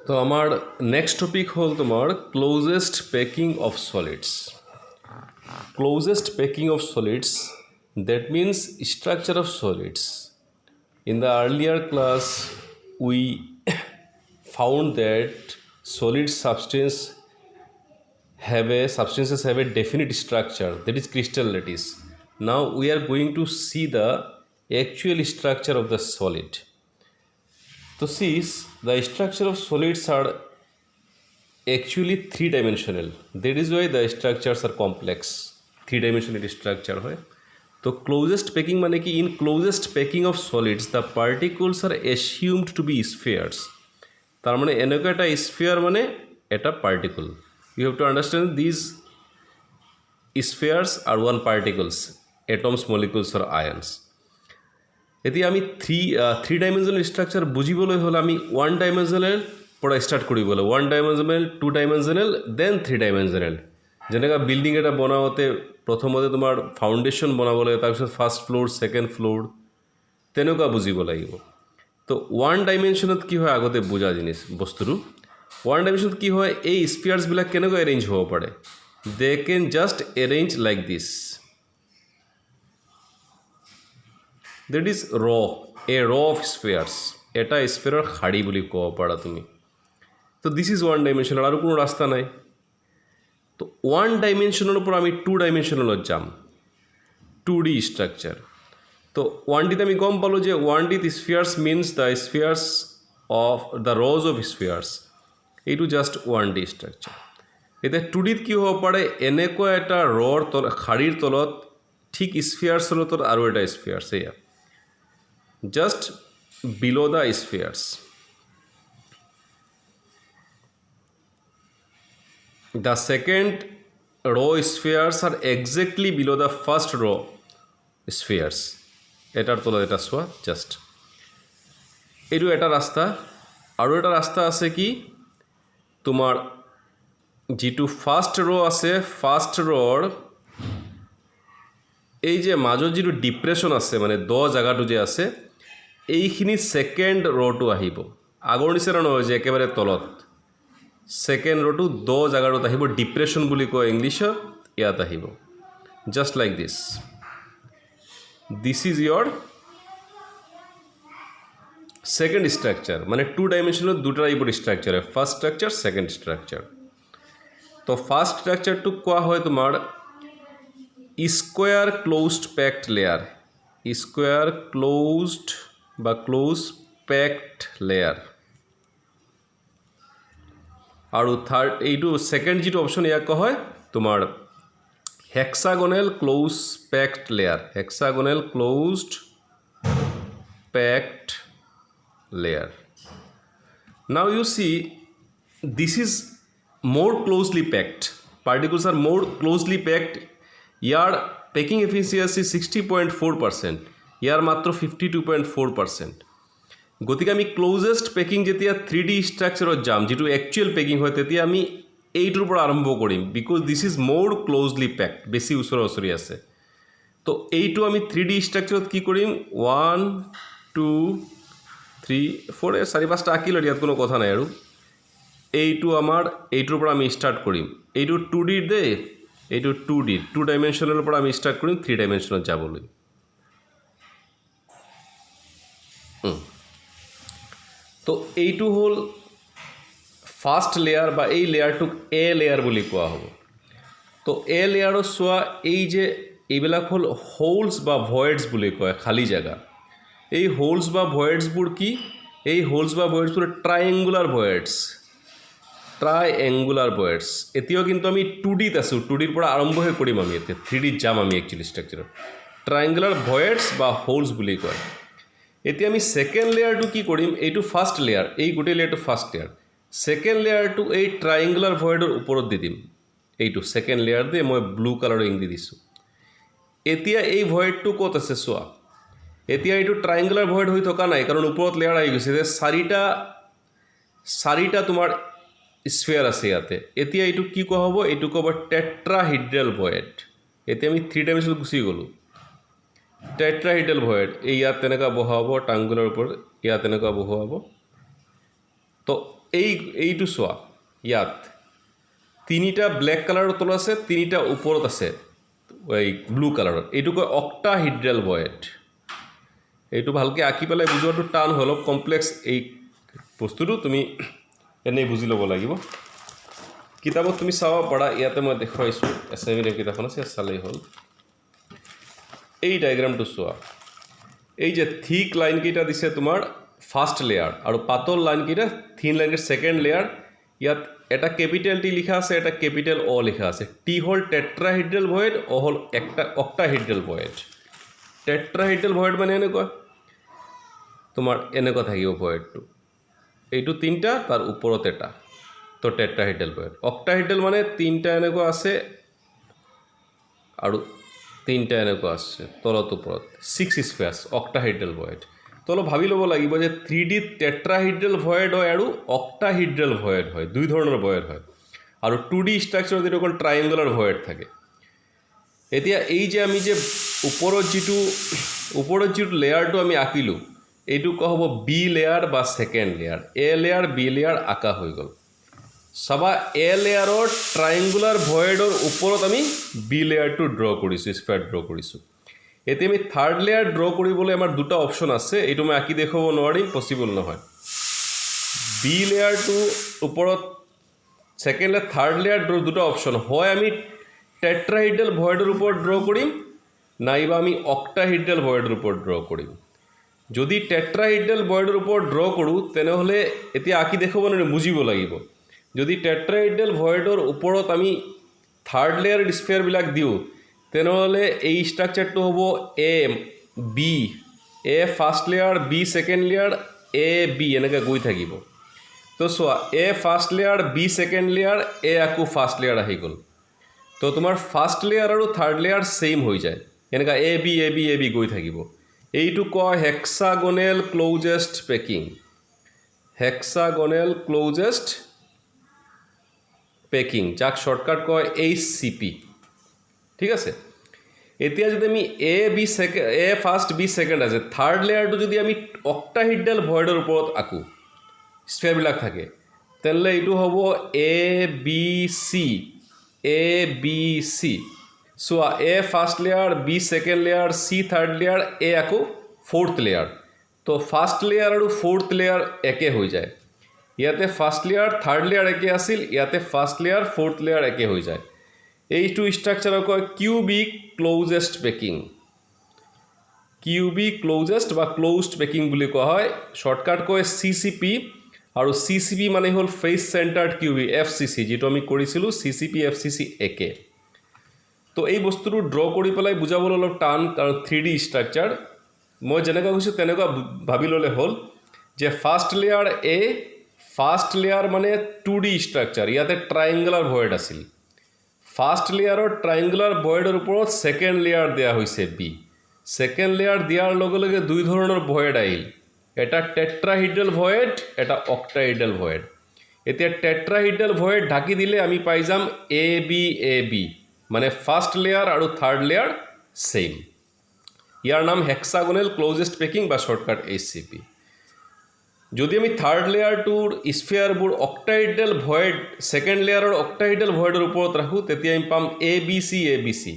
তো আমার next topic হল তোমার closest packing of solids. Closest packing of solids, that means structure of solids. In the earlier class we found that solid substances have a definite structure, that is crystal lattice. Now we are going to see the actual structure of the solid. So see, the structure of solids are actually three-dimensional. That is why the structures are complex. Three-dimensional structure হয় তো closest packing মানে কি, in closest packing of solids the particles are assumed to be spheres. তার মানে এনেকুৱা এটা sphere মানে এটা particle. You have to understand these spheres are one particles, atoms, molecules or ions. এতিয়া আমি থ্ৰী ডাইমেনশ্যনেল ষ্ট্ৰাকচাৰ বুজিবলৈ হ'লে আমি ওৱান ডাইমেনশ্যনেল পৰা ষ্টাৰ্ট কৰিব লাগিব। One dimensional, two dimensional, then three dimensional. যেনেকৈ বিল্ডিং এটা বনাওঁতে প্ৰথমতে তোমাৰ ফাউণ্ডেশ্যন বনাব লাগে, তাৰপিছত ফাৰ্ষ্ট ফ্ল'ৰ, ছেকেণ্ড ফ্ল'ৰ, তেনেকুৱা বুজিব লাগিব। তো ওৱান ডাইমেনশ্যনত কি হয় আগতে বুজা বস্তুটো। ওৱান ডাইমেনশ্যনত কি হয়, এই স্পিয়াৰ্ছবিলাক কেনেকৈ এৰেঞ্জ হ'ব পাৰে, they can just arrange like this. That is a row of spheres. এটা স্ফিয়াৰৰ শাৰী বুলি ক'ব পাৰা তুমি। তো দিছ ইজ ওৱান ডাইমেনশ্যনেল, আৰু কোনো ৰাস্তা নাই। তো ওৱান ডাইমেনশ্যনৰ পৰা আমি টু ডাইমেনশ্যনেলত যাম, 2D ষ্ট্ৰাকচাৰ। তো 1Dত আমি গম পালোঁ যে 1Dত spheres means the spheres of the rows of spheres, এইটো জাষ্ট 1D ষ্ট্ৰাকচাৰ। এতিয়া 2Dত কি হ'ব পাৰে, এনেকুৱা এটা ৰৰ শাৰীৰ তলত ঠিক স্ফিয়াৰ্ছৰ তলত আৰু এটা স্ফিয়াৰ্ছ, এয়া just below the spheres. The second row spheres are exactly below the first row spheres. এটার তলত এটা চোৱা জাস্ট, এইটো এটা ৰাস্তা। আৰু এটা ৰাস্তা আছে কি, তোমাৰ যিটো ফাৰ্ষ্ট ৰ' আছে, ফাৰ্ষ্ট ৰৰ এই যে মাজত যিটো ডিপ্ৰেশ্যন আছে, মানে দ জেগাটো যে আছে, এইখিনি ছেকেণ্ড ৰ'টো আহিব। আগৰ নিচিনা নহয় যে একেবাৰে তলত, ছেকেণ্ড ৰ'টো দ জেগাটোত আহিব, ডিপ্ৰেশ্যন বুলি কয় ইংলিছত, ইয়াত আহিব just like this. This is your second structure. মানে টু ডাইমেনশ্যনত দুটা এইবোৰ ষ্ট্ৰাকচাৰ হয়, ফাৰ্ষ্ট ষ্ট্ৰাকচাৰ, ছেকেণ্ড ষ্ট্ৰাকচাৰ। তো ফাৰ্ষ্ট ষ্ট্ৰাকচাৰটোক কোৱা হয় তোমাৰ square closed packed layer, square closed বা ক্লোজ পেকড লেয়াৰ। আৰু থাৰ্ড এইটো ছেকেণ্ড যিটো অপশ্যন, ইয়াক কোৱা হয় তোমাৰ hexagonal close packed layer, hexagonal closed packed layer. Now you see this is more closely packed, particles are more closely packed. Year packing efficiency 60.4%, ইয়াৰ মাত্ৰ 52.4%। গতিকে আমি ক্লোজেষ্ট পেকিং যেতিয়া 3D ষ্ট্ৰাকচাৰত যাম, যিটো একচুৱেল পেকিং হয়, তেতিয়া আমি এইটোৰ পৰা আৰম্ভ কৰিম, because this is more closely packed, বেছি ওচৰা ওচৰি আছে। তো এইটো আমি 3D ষ্ট্ৰাকচাৰত কি কৰিম, 1 2 3 4 4-5টা আঁকি লওঁ, ইয়াত কোনো কথা নাই। আৰু এইটো আমাৰ এইটোৰ পৰা আমি ষ্টাৰ্ট কৰিম, এইটো 2D দে, এইটো 2D, টু ডাইমেনশ্যনেলৰ পৰা আমি ষ্টাৰ্ট কৰিম থ্ৰী ডাইমেনশ্যনত যাবলৈ। তো এইটো হ'ল ফাৰ্ষ্ট লেয়াৰ, বা এই লেয়াৰটোক এ লেয়াৰ বুলি কোৱা হ'ব। তো এ লেয়াৰত চোৱা, এই যে এইবিলাক হ'ল হোলছ বা ভয়েডছ বুলি কয়, খালী জেগা। এই হোলছ বা ভয়েডছবোৰ কি, এই হোলছ বা ভয়েডছবোৰ ট্ৰাইএংগুলাৰ ভয়েডছ, ট্ৰাইএংগুলাৰ ভয়েডছ। এতিয়াও কিন্তু আমি 2Dত আছোঁ, 2Dৰ পৰা আৰম্ভহে কৰিম আমি, এতিয়া 3Dত যাম আমি একচুৱেলি ষ্ট্ৰাকচাৰত। ট্ৰাইএংগুলাৰ ভয়েডছ বা হোলছ বুলি কয়। এতিয়া আমি ছেকেণ্ড লেয়াৰটো কি কৰিম, এইটো ফাৰ্ষ্ট লেয়াৰ, এই গোটেই লেয়াৰটো ফাৰ্ষ্ট লেয়াৰ। ছেকেণ্ড লেয়াৰটো এই ট্ৰাইএংগুলাৰ ভয়েডৰ ওপৰত দি দিম, এইটো ছেকেণ্ড লেয়াৰ দিয়ে মই ব্লু কালাৰৰ ইং দি দিছোঁ। এতিয়া এই ভয়েডটো ক'ত আছে চোৱা, এতিয়া এইটো ট্ৰাইএংগুলাৰ ভয়েড হৈ থকা নাই, কাৰণ ওপৰত লেয়াৰ আহি গৈছে, যে চাৰিটা তোমাৰ স্ফিয়াৰ আছে ইয়াতে। এতিয়া এইটো কি কোৱা হ'ব, এইটো ক'ব টেট্ৰাহিড্ৰেল ভয়েড। এতিয়া আমি থ্ৰী ডাইমেনশ্যনত গুচি গ'লোঁ, টেট্ৰাহিড্ৰেল ভয়েড। এই ইয়াত তেনেকুৱা বহা হ'ব, ট্ৰাইএংগুলাৰ ওপৰত ইয়াত তেনেকুৱা বহোৱা হ'ব। তো এইটো চোৱা ইয়াত তিনিটা ব্লেক কালাৰৰ তল আছে তিনিটা ওপৰত আছে এই ব্লু কালাৰৰ এইটো কয় অক্টাহিড্ৰেল ভয়েড এইটো ভালকৈ আঁকি পেলাই বুজোৱাটো টান হয় অলপ কমপ্লেক্স এই বস্তুটো তুমি এনেই বুজি ল'ব লাগিব কিতাপত তুমি চাব পাৰা ইয়াতে মই দেখুৱাইছোঁ এছাইনমেণ্ট কিতাপখন আছে চালেই হ'ল এই ডায়েগ্ৰামটো চোৱা এই যে থিক লাইনকেইটা দিছে তোমাৰ ফাৰ্ষ্ট লেয়াৰ আৰু পাতল লাইনকেইটা থিন লাইনৰ ছেকেণ্ড লেয়াৰ ইয়াত এটা কেপিটেল টি লিখা আছে এটা কেপিটেল অ লিখা আছে টি হ'ল টেট্ৰাহিড্ৰেল ভয়েড অ হ'ল একটা অক্টাহিড্ৰেল ভয়েড টেট্ৰাহিড্ৰেল ভয়েড মানে এনেকুৱা তোমাৰ এনেকুৱা থাকিব ভয়েডটো এইটো তিনিটা তাৰ ওপৰত এটা তো টেট্ৰাহিড্ৰেল ভয়েড অক্টাহিড্ৰেল মানে তিনিটা এনেকুৱা আছে আৰু তিনিটা এনেকুৱা আছে তলত ওপৰত 6 স্পেয়াৰ্ছ অক্টাহিড্ৰেল ভয়েড তো অলপ ভাবি ল'ব লাগিব যে 3D টেট্ৰাহিড্ৰেল ভয়েড হয় আৰু অক্টাহিড্ৰেল ভয়েড হয় দুই ধৰণৰ ভয়েড হয় আৰু 2D ষ্ট্ৰাকচাৰত যেটো অকল ট্ৰাইংগুলাৰ ভয়েড থাকে এতিয়া এই যে আমি যে ওপৰত যিটো লেয়াৰটো আমি আঁকিলোঁ এইটো কোৱা হ'ব বি লেয়াৰ বা ছেকেণ্ড লেয়াৰ এ লেয়াৰ বি লেয়াৰ আঁকা হৈ গ'ল চাবা এ লেয়াৰৰ ট্ৰাইংগুলাৰ ভয়েডৰ ওপৰত আমি বি লেয়াৰটো ড্ৰ কৰিছোঁ স্ফেয়াৰ ড্ৰ কৰিছোঁ এতিয়া আমি থাৰ্ড লেয়াৰ ড্ৰ কৰিবলৈ আমাৰ দুটা অপশ্যন আছে এইটো মই আঁকি দেখুৱাব নোৱাৰিম পচিবল নহয় বি লেয়াৰটো ওপৰত second layer third layer draw দুটা অপশ্যন হয় আমি টেট্ৰাহিড্ৰেল ভয়েডৰ ওপৰত ড্ৰ কৰিম নাইবা আমি অক্টাহিড্ৰেল ভয়েডৰ ওপৰত ড্ৰ কৰিম যদি টেট্ৰাহিড্ৰেল ভয়েডৰ ওপৰত ড্ৰ কৰোঁ তেনেহ'লে এতিয়া আঁকি দেখুৱাব নোৱাৰিম বুজিব লাগিব যদি টেট্ৰাহিড্ৰেল ভয়েডৰ ওপৰত আমি থাৰ্ড লেয়াৰ স্ফেয়াৰবিলাক দিওঁ তেনেহ'লে এই ষ্ট্ৰাকচাৰটো হ'ব A B A first layer B second layer A B এনেকৈ গৈ থাকিব তো চোৱা A first layer B second layer A আকৌ ফাৰ্ষ্ট লেয়াৰ আহি গ'ল তো তোমাৰ ফাৰ্ষ্ট লেয়াৰ আৰু থাৰ্ড লেয়াৰ ছেইম হৈ যায় এনেকৈ এ বি গৈ থাকিব এইটো কয় hexagonal closest packing hexagonal closest packing যাক শ্বৰ্টকাট কয় HCP ঠিক আছে এতিয়া যদি আমি এ ফাৰ্ষ্ট বি ছেকেণ্ড আছে থাৰ্ড লেয়াৰটো যদি আমি অক্টাহিড্ৰেল ভয়েডৰ ওপৰত আঁকো স্ফেয়াৰবিলাক থাকে তেনেহ'লে এইটো হ'ব এ বি চি চোৱা A first layer B second layer C third layer A আকৌ ফ'ৰ্থ লেয়াৰ তো ফাৰ্ষ্ট লেয়াৰ আৰু ফ'ৰ্থ লেয়াৰ একে হৈ যায় ইয়াতে ফাৰ্ষ্ট লেয়াৰ থাৰ্ড লেয়াৰ একে আছিল ইয়াতে ফাৰ্ষ্ট লেয়াৰ ফ'ৰ্থ লেয়াৰ একে হৈ যায় এইটো ষ্ট্ৰাকচাৰক কয় cubic closest packing cubic closest বা ক্ল'জড পেকিং বুলি কোৱা হয় শ্বৰ্টকাট কয় CCP আৰু CCP মানে হ'ল ফেচ চেণ্টাৰ্ড কিউবি FCC যিটো আমি কৰিছিলোঁ CCP FCC একে তো এই বস্তুটো ড্ৰ কৰি পেলাই বুজাবলৈ অলপ টান কাৰণ 3D ষ্ট্ৰাকচাৰ মই যেনেকৈ কৈছোঁ তেনেকুৱা ভাবি ল'লে হ'ল যে ফাৰ্ষ্ট লেয়াৰ মানে 2D ষ্ট্ৰাকচাৰ ইয়াতে ট্ৰাইংগুলাৰ ভয়েড আছিল ফাৰ্ষ্ট লেয়াৰৰ ট্ৰাইংগুলাৰ ভয়েডৰ ওপৰত ছেকেণ্ড লেয়াৰ দিয়া হৈছে বি ছেকেণ্ড লেয়াৰ দিয়াৰ লগে লগে দুই ধৰণৰ ভয়েড আহিল এটা টেট্ৰাহিড্ৰেল ভয়েড এটা অক্টাহিড্ৰেল ভয়েড এতিয়া টেট্ৰাহিড্ৰেল ভয়েড ঢাকি দিলে আমি পাই যাম এ বি মানে ফাৰ্ষ্ট লেয়াৰ আৰু থাৰ্ড লেয়াৰ ছেইম ইয়াৰ নাম হেক্সাগনেল ক্ল'জেষ্ট পেকিং বা শ্বৰ্টকাট HCP যদি আমি থাৰ্ড লেয়াৰটোৰ স্ফেয়াৰবোৰ অক্টাহিড্ৰেল ভয়েড ছেকেণ্ড লেয়াৰৰ অক্টাহিড্ৰেল ভয়েডৰ ওপৰত ৰাখোঁ তেতিয়া আমি পাম এ বি চি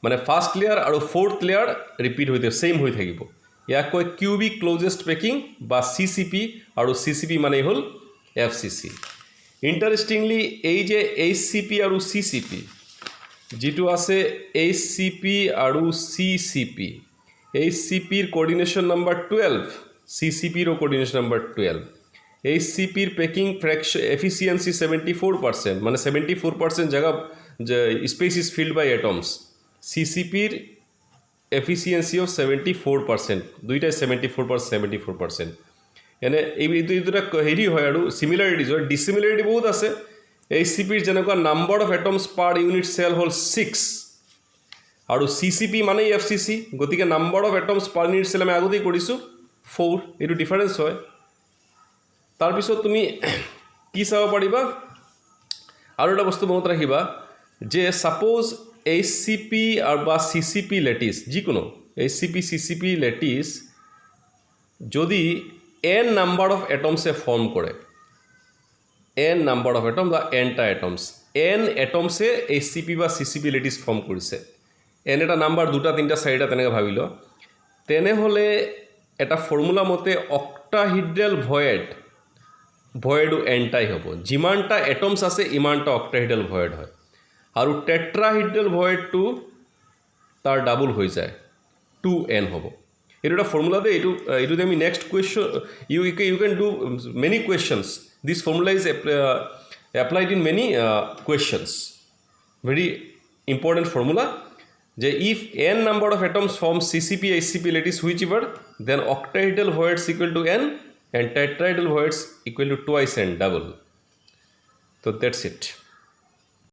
মানে ফাৰ্ষ্ট লেয়াৰ আৰু ফ'ৰ্থ লেয়াৰ ৰিপিট হৈ ছেইম হৈ থাকিব ইয়াক কয় কিউবিক ক্ল'জেষ্ট পেকিং বা CCP আৰু CCP মানে হ'ল FCC ইণ্টাৰেষ্টিংলি এই যে HCP আৰু CCP যিটো আছে HCP আৰু CCP HCPৰ কোঅৰ্ডিনেশ্যন নম্বৰ 12 CCPৰ কোঅৰ্ডিনেশ্যন নম্বৰ 12 HCPৰ পেকিং এফিচিয়েঞ্চি 74% মানে 74% জাগা space is filled by atoms CCPৰ এফিচিয়েঞ্চি অফ 74% দুইটাই 74% এনে এই দুটা হেৰি হয় আৰু চিমিলাৰিটিজ হয় ডিচিমিলাৰিটি বহুত আছে HCPৰ যেনেকুৱা number of atoms per unit cell হ'ল 6 আৰু CCP মানে FCC গতিকে number of atoms per unit cell আমি আগতেই কৰিছোঁ 4 এইটো ডিফাৰেঞ্চ হয় তাৰপিছত তুমি কি চাব পাৰিবা আৰু এটা বস্তু মনত ৰাখিবা যে ছাপ'জ HCP আৰু বা CCP লেটিছ যিকোনো HCP CCP লেটিছ যদি n নাম্বাৰ অফ এটমছে ফৰ্ম কৰে n number of atoms বা nটা atoms n এটমছে HCP বা CCP লেটিছ ফৰ্ম কৰিছে n এটা নাম্বাৰ 2টা 3টা 4টা তেনেকৈ ভাবি ল তেনেহ'লে এটা ফৰ্মুলা মতে অক্টাহিড্ৰেল ভয়েডো nটাই হ'ব যিমানটা এটমছ আছে ইমানটা অক্টাহিড্ৰেল ভয়েড হয় আৰু টেট্ৰাহিড্ৰেল ভয়েডটো তাৰ ডাবল হৈ যায় 2n হ'ব এইটো এটা ফৰ্মুলা দে এইটো আমি next question you can do many questions this formula is applied in many questions very important formula যে if n number of atoms form CCP HCP lattice whichever then octahedral voids equal to n and tetrahedral voids equal to twice n double so that's it.